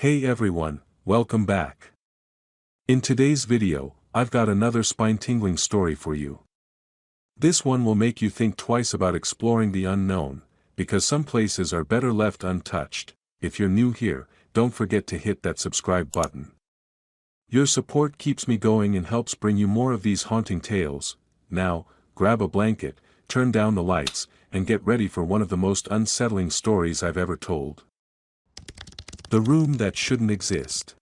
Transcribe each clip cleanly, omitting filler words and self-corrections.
Hey everyone, welcome back. In today's video, I've got another spine-tingling story for you. This one will make you think twice about exploring the unknown, because some places are better left untouched. If you're new here, don't forget to hit that subscribe button. Your support keeps me going and helps bring you more of these haunting tales. Now, grab a blanket, turn down the lights, and get ready for one of the most unsettling stories I've ever told. The room that shouldn't exist.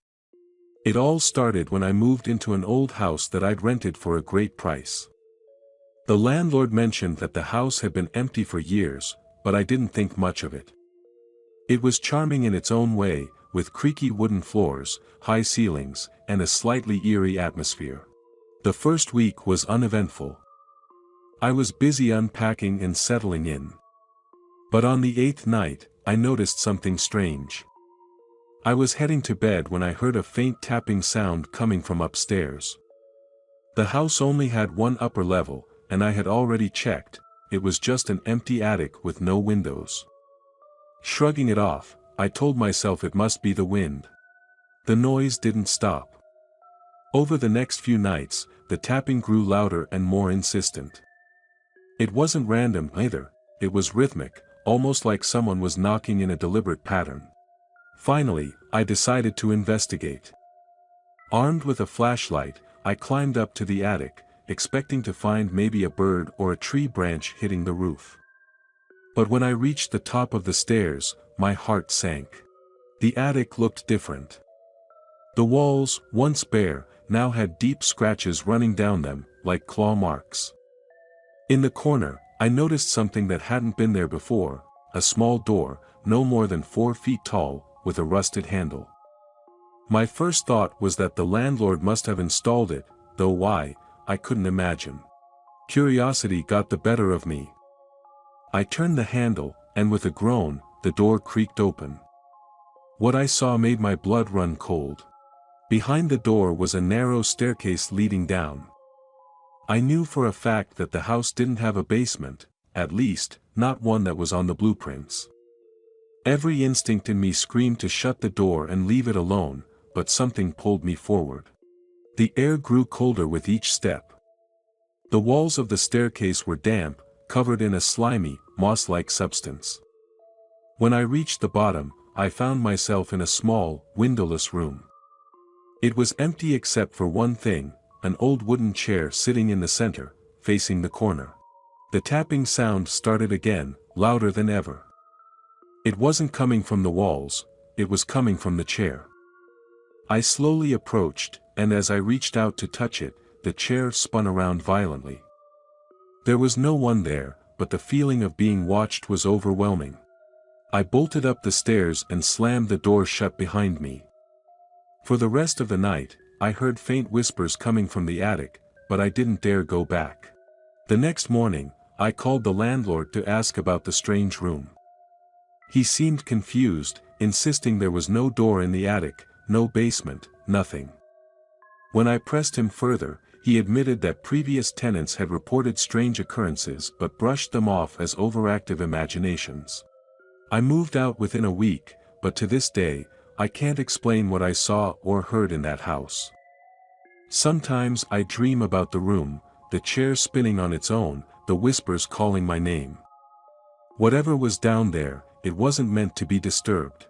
It all started when I moved into an old house that I'd rented for a great price. The landlord mentioned that the house had been empty for years, but I didn't think much of it. It was charming in its own way, with creaky wooden floors, high ceilings, and a slightly eerie atmosphere. The first week was uneventful. I was busy unpacking and settling in. But on the 8th night, I noticed something strange. I was heading to bed when I heard a faint tapping sound coming from upstairs. The house only had one upper level, and I had already checked. It was just an empty attic with no windows. Shrugging it off, I told myself it must be the wind. The noise didn't stop. Over the next few nights, the tapping grew louder and more insistent. It wasn't random either, it was rhythmic, almost like someone was knocking in a deliberate pattern. Finally, I decided to investigate. Armed with a flashlight, I climbed up to the attic, expecting to find maybe a bird or a tree branch hitting the roof. But when I reached the top of the stairs, my heart sank. The attic looked different. The walls, once bare, now had deep scratches running down them, like claw marks. In the corner, I noticed something that hadn't been there before, a small door, no more than 4 feet tall, with a rusted handle. My first thought was that the landlord must have installed it, though why, I couldn't imagine. Curiosity got the better of me. I turned the handle, and with a groan, the door creaked open. What I saw made my blood run cold. Behind the door was a narrow staircase leading down. I knew for a fact that the house didn't have a basement, at least, not one that was on the blueprints. Every instinct in me screamed to shut the door and leave it alone, but something pulled me forward. The air grew colder with each step. The walls of the staircase were damp, covered in a slimy, moss-like substance. When I reached the bottom, I found myself in a small, windowless room. It was empty except for one thing, an old wooden chair sitting in the center, facing the corner. The tapping sound started again, louder than ever. It wasn't coming from the walls, it was coming from the chair. I slowly approached, and as I reached out to touch it, the chair spun around violently. There was no one there, but the feeling of being watched was overwhelming. I bolted up the stairs and slammed the door shut behind me. For the rest of the night, I heard faint whispers coming from the attic, but I didn't dare go back. The next morning, I called the landlord to ask about the strange room. He seemed confused, insisting there was no door in the attic, no basement, nothing. When I pressed him further, he admitted that previous tenants had reported strange occurrences but brushed them off as overactive imaginations. I moved out within a week, but to this day, I can't explain what I saw or heard in that house. Sometimes I dream about the room, the chair spinning on its own, the whispers calling my name. Whatever was down there, it wasn't meant to be disturbed.